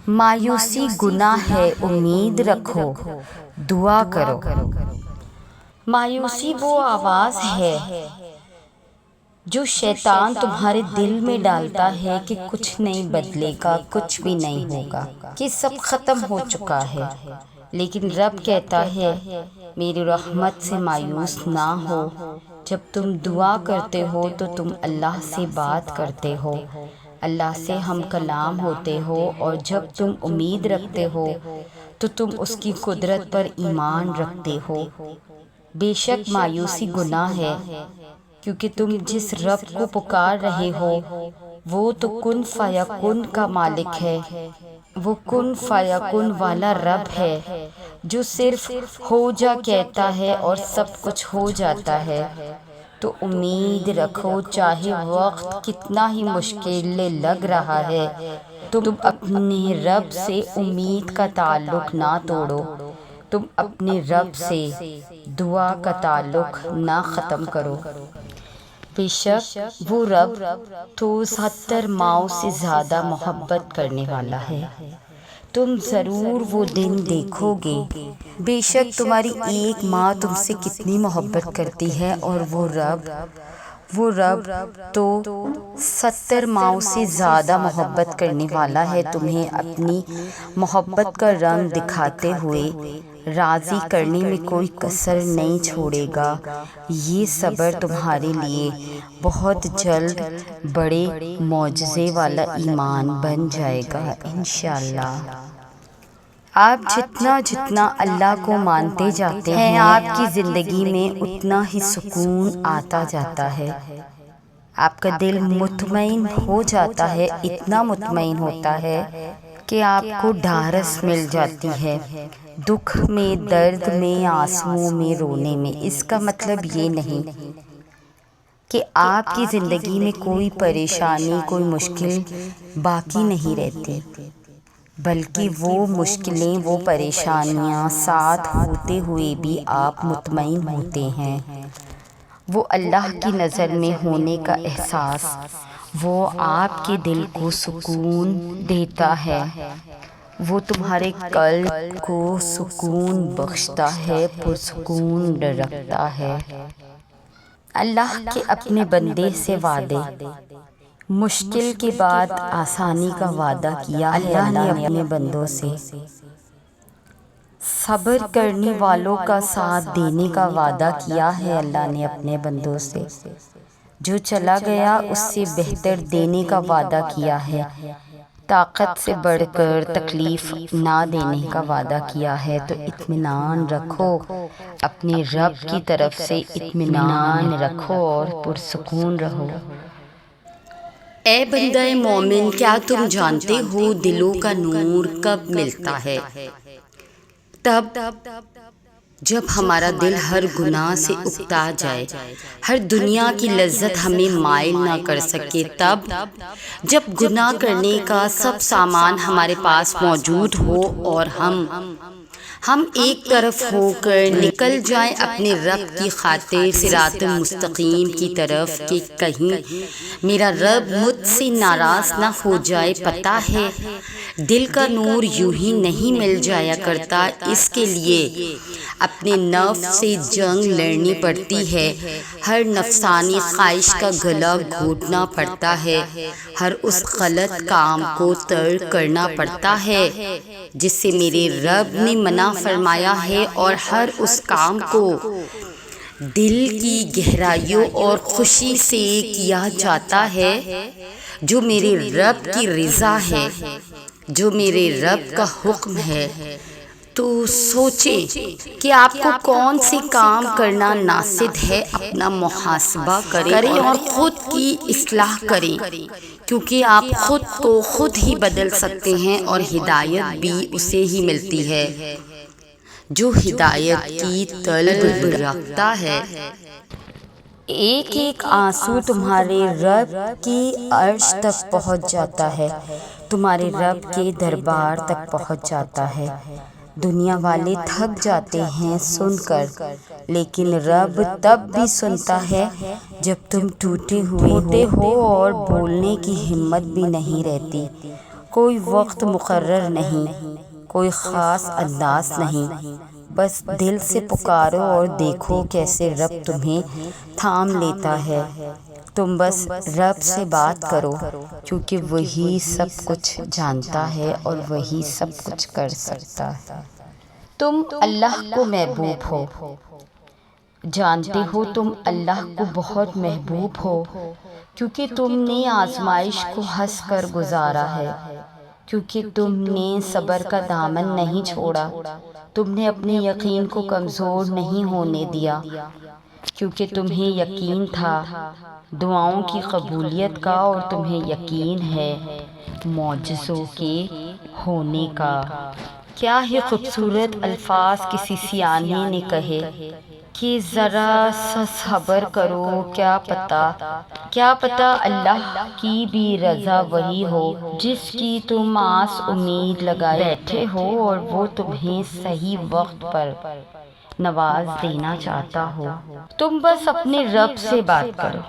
مایوسی گناہ ہے، امید رکھو، دعا کرو۔ مایوسی وہ آواز ہے جو شیطان تمہارے دل میں ڈالتا ہے کہ کچھ نہیں بدلے گا، کچھ بھی نہیں ہوگا، کہ سب ختم ہو چکا ہے۔ لیکن رب کہتا ہے میری رحمت سے مایوس نہ ہو۔ جب تم دعا کرتے ہو تو تم اللہ سے بات کرتے ہو، اللہ سے ہم کلام ہوتے ہو، اور جب تم امید رکھتے ہو تو تم اس کی قدرت پر ایمان رکھتے ہو۔ بے شک مایوسی گناہ ہے، کیونکہ تم جس رب کو پکار رہے ہو وہ تو کن فیکن کا مالک ہے، وہ کن فیکن والا رب ہے جو صرف ہو جا کہتا ہے اور سب کچھ ہو جاتا ہے۔ تو امید رکھو، چاہے وقت کتنا ہی مشکل لگ رہا ہے، تم اپنے رب سے امید کا تعلق نہ توڑو، تم اپنے رب سے دعا کا تعلق نہ ختم کرو۔ بے شک وہ رب تو 70 ماؤں سے زیادہ محبت کرنے والا ہے، تم ضرور وہ دن دیکھو گے۔ بے شک تمہاری ایک ماں تم سے کتنی محبت کرتی ہے، اور وہ رب تو 70 ماؤں سے زیادہ محبت کرنے والا ہے، تمہیں اپنی محبت کا رنگ دکھاتے ہوئے راضی کرنے میں کوئی کسر نہیں چھوڑے گا۔ یہ صبر تمہارے لیے بہت جلد بڑے معجزے والا ایمان بن جائے گا انشاءاللہ۔ آپ جتنا اللہ کو مانتے جاتے ہیں، آپ کی زندگی میں اتنا ہی سکون آتا جاتا ہے، آپ کا دل مطمئن ہو جاتا ہے، اتنا مطمئن ہوتا ہے کہ آپ کو ڈھارس مل جاتی ہے، دکھ میں، درد میں، آنسوؤں میں، رونے میں۔ اس کا مطلب یہ نہیں کہ آپ کی زندگی میں کوئی پریشانی، کوئی مشکل باقی نہیں رہتی، بلکہ وہ مشکلیں، وہ پریشانیاں ساتھ ہوتے ہوئے بھی آپ مطمئن ہوتے ہیں۔ وہ اللہ کی نظر میں ہونے کا احساس، وہ آپ کے دل کو سکون دیتا ہے، وہ تمہارے قلب کو سکون بخشتا ہے، پرسکون رکھتا ہے۔ اللہ کے اپنے بندے سے وعدے، مشکل کے بعد آسانی کا وعدہ کیا ہے اللہ نے اپنے بندوں سے، صبر کرنے والوں کا ساتھ دینے کا وعدہ کیا ہے اللہ نے اپنے بندوں سے، جو چلا گیا اس سے بہتر دینے کا وعدہ کیا ہے، طاقت سے بڑھ کر تکلیف نہ دینے کا وعدہ کیا ہے۔ تو اطمینان رکھو، اپنے رب کی طرف سے اطمینان رکھو اور پرسکون رہو۔ اے بندہ مومن، کیا تم جانتے ہو دلوں کا نور کب ملتا ہے؟ تب جب ہمارا دل ہر گناہ سے اکتا جائے، ہر دنیا کی لذت ہمیں مائل نہ کر سکے، تب جب گناہ کرنے کا سب سامان ہمارے پاس موجود ہو اور ہم ایک طرف ہو کر نکل جائیں اپنے رب کی خاطر صراط مستقیم کی طرف، کہ کہیں میرا رب مجھ سے ناراض نہ ہو جائے۔ پتہ ہے دل کا نور یوں ہی نہیں مل جایا کرتا، اس کے لیے اپنے نفس سے جنگ لڑنی پڑتی ہے، ہر نفسانی خواہش کا گلا گھونٹنا پڑتا ہے، ہر اس غلط کام کو ترک کرنا پڑتا ہے جس سے میرے رب نے منع فرمایا ہے، اور ہر اس کام کو دل کی گہرائیوں اور خوشی سے کیا جاتا ہے جو میرے رب کی رضا ہے، جو میرے رب کا حکم ہے۔ تو سوچیں کہ آپ کو کون سے کام کرنا ناصد ہے، اپنا محاسبہ کریں اور خود کی اصلاح کریں، کیونکہ آپ خود کو خود ہی بدل سکتے ہیں، اور ہدایت بھی اسے ہی ملتی ہے جو ہدایت کی طلب رکھتا ہے۔ ایک ایک آنسو تمہارے رب کی عرش تک پہنچ جاتا ہے، تمہارے رب کے دربار تک پہنچ جاتا ہے۔ دنیا والے تھک جاتے ہیں سن کر، لیکن رب تب بھی سنتا ہے جب تم ٹوٹے ہوئے ہوتے ہو اور بولنے کی ہمت بھی نہیں رہتی۔ کوئی وقت مقرر نہیں، کوئی خاص انداز نہیں، بس دل سے پکارو اور دیکھو کیسے رب تمہیں تھام لیتا ہے۔ تم بس رب سے بات کرو، کیونکہ وہی سب کچھ جانتا ہے اور وہی سب کچھ کر سکتا ہے۔ تم اللہ کو محبوب ہو، جانتے ہو تم اللہ کو بہت محبوب ہو، کیونکہ تم نے آزمائش کو ہنس کر گزارا ہے، کیونکہ تم نے صبر کا دامن نہیں چھوڑا، تم نے اپنے یقین کو کمزور نہیں ہونے دیا، کیونکہ تمہیں یقین تھا دعاؤں کی قبولیت کا، اور تمہیں یقین ہے معجزوں کے ہونے کا۔ کیا ہی خوبصورت الفاظ کسی سیانے نے کہے کہ ذرا سا صبر کرو، کیا پتہ اللہ کی بھی رضا وہی ہو جس کی تم آس امید لگائے بیٹھے ہو، اور وہ تمہیں صحیح وقت پر نواز دینا چاہتا ہو۔ تم بس اپنے رب سے بات کرو۔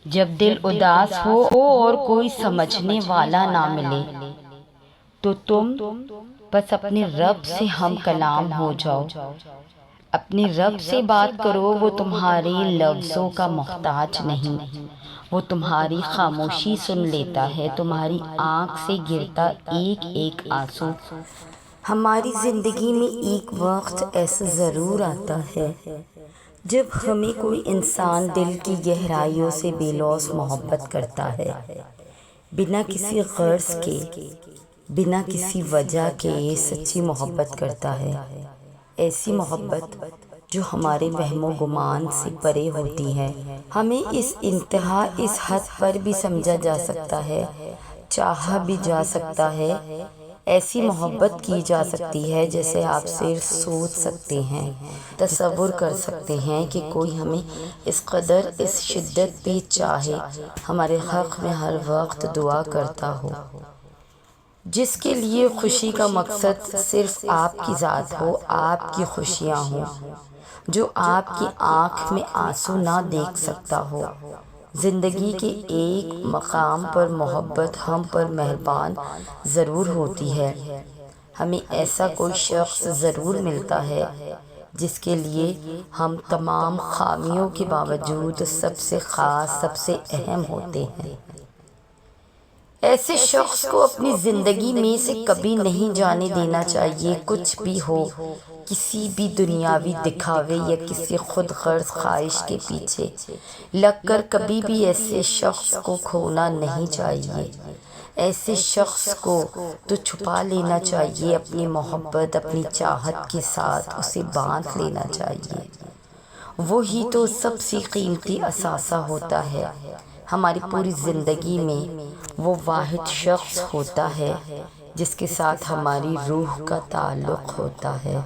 جب دل اداس ہو اور کوئی سمجھنے والا نہ ملے تو تم بس اپنے رب سے ہم کلام ہو جاؤ، اپنے رب سے بات کرو۔ وہ تمہارے لفظوں کا محتاج نہیں، وہ تمہاری خاموشی سن لیتا ہے، تمہاری آنکھ سے گرتا ایک ایک آنسو۔ ہماری زندگی میں ایک وقت ایسا ضرور آتا ہے جب ہمیں کوئی انسان دل کی گہرائیوں سے بے لوث محبت کرتا ہے، بنا کسی غرض کے، بنا کسی وجہ کے سچی محبت کرتا ہے۔ ایسی محبت جو ہمارے وہم و گمان سے پرے ہوتی ہے۔ ہمیں اس انتہا، اس حد پر بھی سمجھا جا سکتا ہے، چاہا بھی جا سکتا ہے۔ ایسی محبت کی جا سکتی ہے جیسے آپ صرف سوچ سکتے ہیں، تصور کر سکتے ہیں کہ کوئی ہمیں اس قدر، اس شدت بھی چاہے، ہمارے حق میں ہر وقت دعا کرتا ہو، جس کے لیے خوشی کا مقصد صرف آپ کی ذات ہو، آپ کی خوشیاں ہوں، جو آپ کی آنکھ میں آنسو نہ دیکھ سکتا ہو۔ زندگی کے ایک مقام پر محبت ہم پر مہربان ضرور ہوتی ہے۔ ہمیں ایسا کوئی شخص ضرور ملتا ہے جس کے لیے ہم تمام خامیوں کے باوجود سب سے خاص، سب سے اہم ہوتے ہیں۔ ایسے شخص کو اپنی زندگی میں سے کبھی نہیں جانے دینا چاہیے، کچھ بھی ہو، کسی بھی دنیاوی دکھاوے یا کسی خود غرض خواہش کے پیچھے لگ کر کبھی بھی ایسے شخص کو کھونا نہیں چاہیے۔ ایسے شخص کو تو چھپا لینا چاہیے، اپنی محبت، اپنی چاہت کے ساتھ اسے باندھ لینا چاہیے۔ وہی تو سب سے قیمتی اثاثہ ہوتا ہے۔ ہماری پوری زندگی میں وہ واحد شخص ہوتا ہے جس کے ساتھ ہماری روح کا تعلق ہوتا ہے،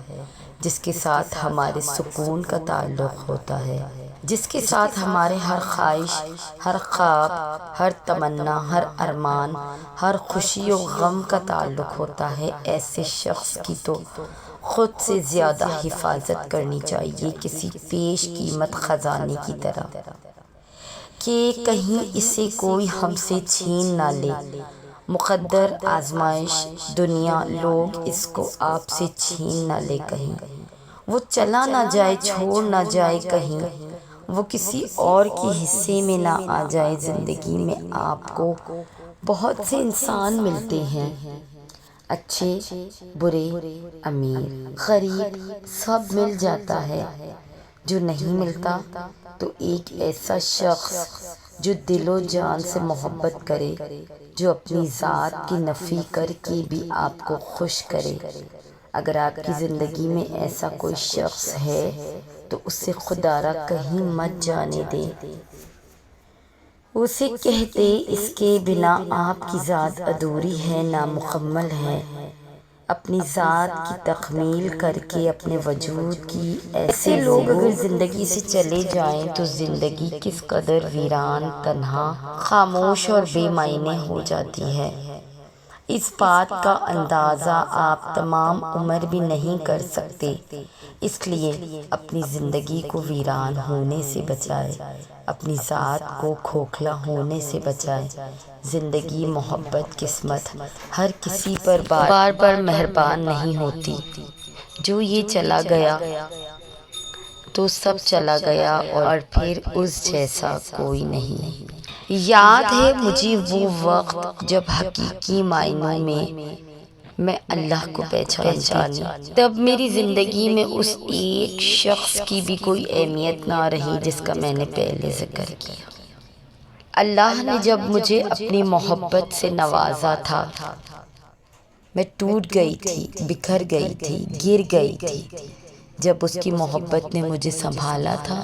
جس کے ساتھ ہمارے سکون کا تعلق ہوتا ہے، جس کے ساتھ ہمارے ہر خواہش، ہر خواب، ہر تمنا، ہر ارمان، ہر خوشی و غم کا تعلق ہوتا ہے۔ ایسے شخص کی تو خود سے زیادہ حفاظت کرنی چاہیے، کسی پیش قیمت خزانے کی طرح، کہ کہیں اسے کوئی ہم سے چھین نہ لے۔ مقدر آزمائش، دنیا، لوگ اس کو آپ سے چھین نہ لے کہیں، وہ چلا نہ جائے، چھوڑ نہ جائے کہیں، وہ کسی اور کے حصے میں نہ آ جائے۔ زندگی میں آپ کو بہت سے انسان ملتے ہیں، اچھے، برے، امیر، غریب، سب مل جاتا ہے۔ جو نہیں ملتا تو ایک ایسا شخص جو دل و جان سے محبت کرے، جو اپنی ذات کی نفی کر کے بھی آپ کو خوش کرے۔ اگر آپ کی زندگی میں ایسا کوئی شخص ہے تو اسے خدا را کہیں مت جانے دیں۔ اسے کہہ دے اس کے بنا آپ کی ذات ادھوری ہے، نامکمل ہے۔ اپنی ذات کی تکمیل کر کے اپنے وجود کی، ایسے لوگ اگر زندگی سے چلے جائیں تو زندگی کس قدر ویران، تنہا، خاموش اور بے معنی ہو جاتی ہے۔ اس بات کا اندازہ آپ تمام عمر بھی نہیں کر سکتے، اس لیے اپنی زندگی کو ویران ہونے سے بچائے، اپنی ذات کو کھوکھلا ہونے سے بچائے۔ زندگی، محبت، قسمت ہر کسی پر بار بار مہربان نہیں ہوتی۔ جو یہ چلا گیا تو سب چلا گیا اور پھر اس جیسا کوئی نہیں۔ یاد ہے مجھے وہ وقت جب حقیقی معنوں میں اللہ کو پہچانی، تب میری زندگی میں اس ایک شخص کی بھی کوئی اہمیت نہ رہی جس کا میں نے پہلے ذکر کیا۔ اللہ نے جب مجھے اپنی محبت سے نوازا تھا، میں ٹوٹ گئی تھی، بکھر گئی تھی، گر گئی تھی۔ جب اس کی محبت نے مجھے سنبھالا تھا،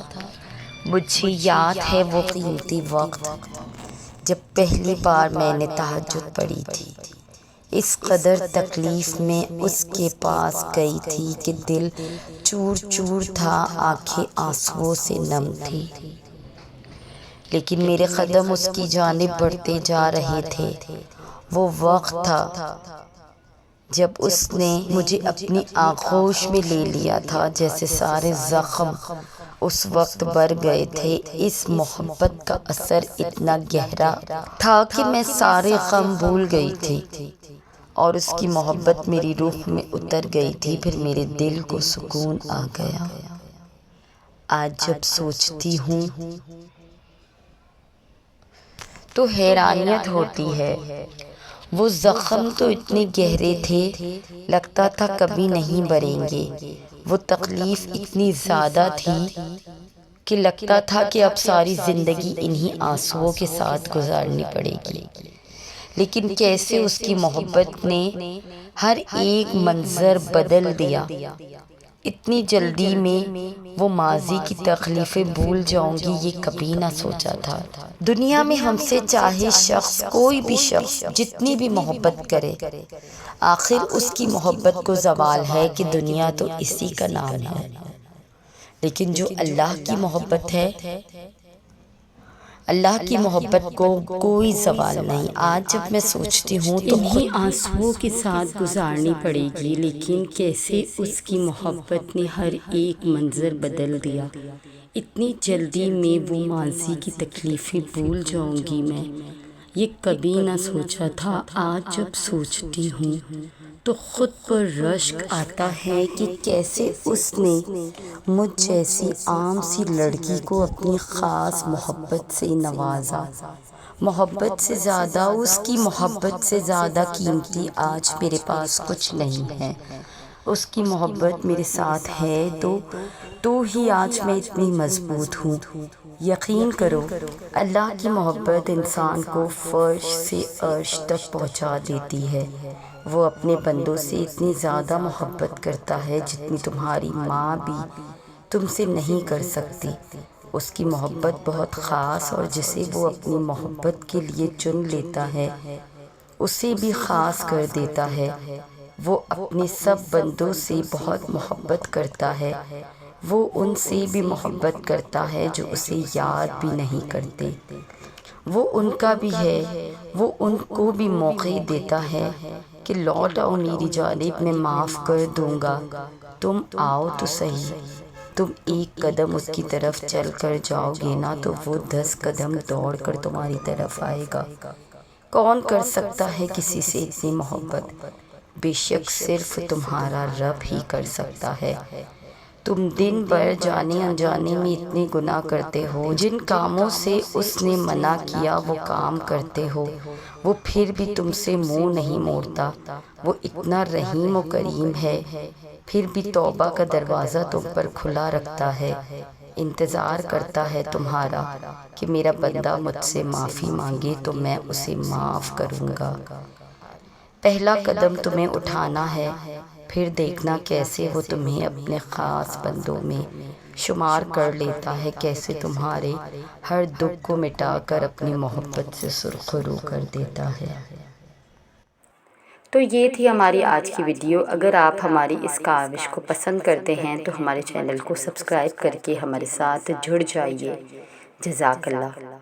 مجھے یاد ہے وہ قیمتی وقت جب پہلی بار میں نے تہجد پڑھی تھی۔ اس قدر تکلیف میں اس کے پاس گئی تھی کہ دل چور چور تھا، آنکھیں آنسوؤں سے نم تھی، لیکن میرے قدم اس کی جانب بڑھتے جا رہے تھے۔ وہ وقت تھا جب اس نے مجھے اپنی آغوش میں لے لیا تھا، جیسے سارے زخم اس وقت بھر گئے تھے۔ اس محبت کا اثر اتنا گہرا تھا کہ میں سارے غم بھول گئی تھی اور اس کی محبت میری روح میں اتر گئی تھی۔ پھر میرے دل کو سکون آ گیا۔ آج جب سوچتی ہوں تو حیرانیت ہوتی ہے، وہ زخم تو اتنے گہرے تھے، لگتا تھا کبھی نہیں بھریں گے۔ وہ تکلیف اتنی زیادہ تھی کہ لگتا تھا کہ اب ساری زندگی انہی آنسوؤں کے ساتھ گزارنی پڑے گی۔ لیکن کیسے اس کی محبت نے ہر ایک منظر بدل دیا۔ اتنی جلدی میں وہ ماضی کی تکلیفیں بھول جاؤں گی، یہ کبھی نہ سوچا تھا۔ دنیا میں ہم سے چاہے شخص، کوئی بھی شخص جتنی بھی محبت کرے، آخر اس کی محبت کو زوال ہے کہ دنیا تو اسی کا نام ہے۔ لیکن جو اللہ کی محبت ہے، اللہ کی محبت کو کوئی زوال نہیں۔ آج جب میں سوچتی ہوں تو انہی آنسوؤں کے ساتھ گزارنی پڑے گی، لیکن کیسے اس کی محبت نے ہر ایک منظر بدل دیا۔ اتنی جلدی میں وہ ماضی کی تکلیفیں بھول جاؤں گی میں، یہ کبھی نہ سوچا تھا۔ آج جب سوچتی ہوں تو خود پر رشک آتا ہے کہ کیسے اس نے مجھ جیسی عام سی لڑکی کو اپنی خاص محبت سے نوازا۔ محبت سے زیادہ، اس کی محبت سے زیادہ قیمتی آج میرے پاس کچھ نہیں ہے۔ اس کی محبت میرے ساتھ ہے تو ہی آج میں اتنی مضبوط ہوں۔ یقین کرو، اللہ کی محبت انسان کو فرش سے عرش تک پہنچا دیتی ہے۔ وہ اپنے بندوں سے اتنی زیادہ محبت کرتا ہے جتنی تمہاری ماں بھی تم سے نہیں کر سکتی۔ اس کی محبت بہت خاص، اور جسے وہ اپنی محبت کے لیے چن لیتا ہے اسے بھی خاص کر دیتا ہے۔ وہ اپنے سب بندوں سے بہت محبت کرتا ہے۔ وہ ان سے بھی محبت کرتا ہے جو اسے یاد بھی نہیں کرتے۔ وہ ان کا بھی ہے، وہ ان کو بھی موقع دیتا ہے کہ لوٹ آؤ میری جانب، میں معاف کر دوں گا، تم آؤ تو صحیح۔ تم ایک قدم اس کی طرف چل کر جاؤ گے نا تو وہ 10 قدم دوڑ کر تمہاری طرف آئے گا۔ کون کر سکتا ہے کسی سے اتنی محبت؟ بے شک صرف تمہارا رب ہی کر سکتا ہے۔ تم دن بھر جانے انجانے میں اتنے گناہ کرتے ہو، جن کاموں سے اس نے منع کیا وہ کام کرتے ہو، وہ پھر بھی تم سے منہ نہیں موڑتا۔ وہ اتنا رحیم و کریم ہے، پھر بھی توبہ کا دروازہ تم پر کھلا رکھتا ہے، انتظار کرتا ہے تمہارا کہ میرا بندہ مجھ سے معافی مانگے تو میں اسے معاف کروں گا۔ پہلا قدم تمہیں اٹھانا ہے، پھر دیکھنا کیسے وہ تمہیں اپنے خاص بندوں میں شمار کر لیتا ہے، کیسے تمہارے ہر دکھ کو مٹا کر اپنی محبت سے سرخرو کر دیتا ہے۔ تو یہ تھی ہماری آج کی ویڈیو۔ اگر آپ ہماری اس کاوش کو پسند کرتے ہیں تو ہمارے چینل کو سبسکرائب کر کے ہمارے ساتھ جڑ جائیے۔ جزاک اللہ۔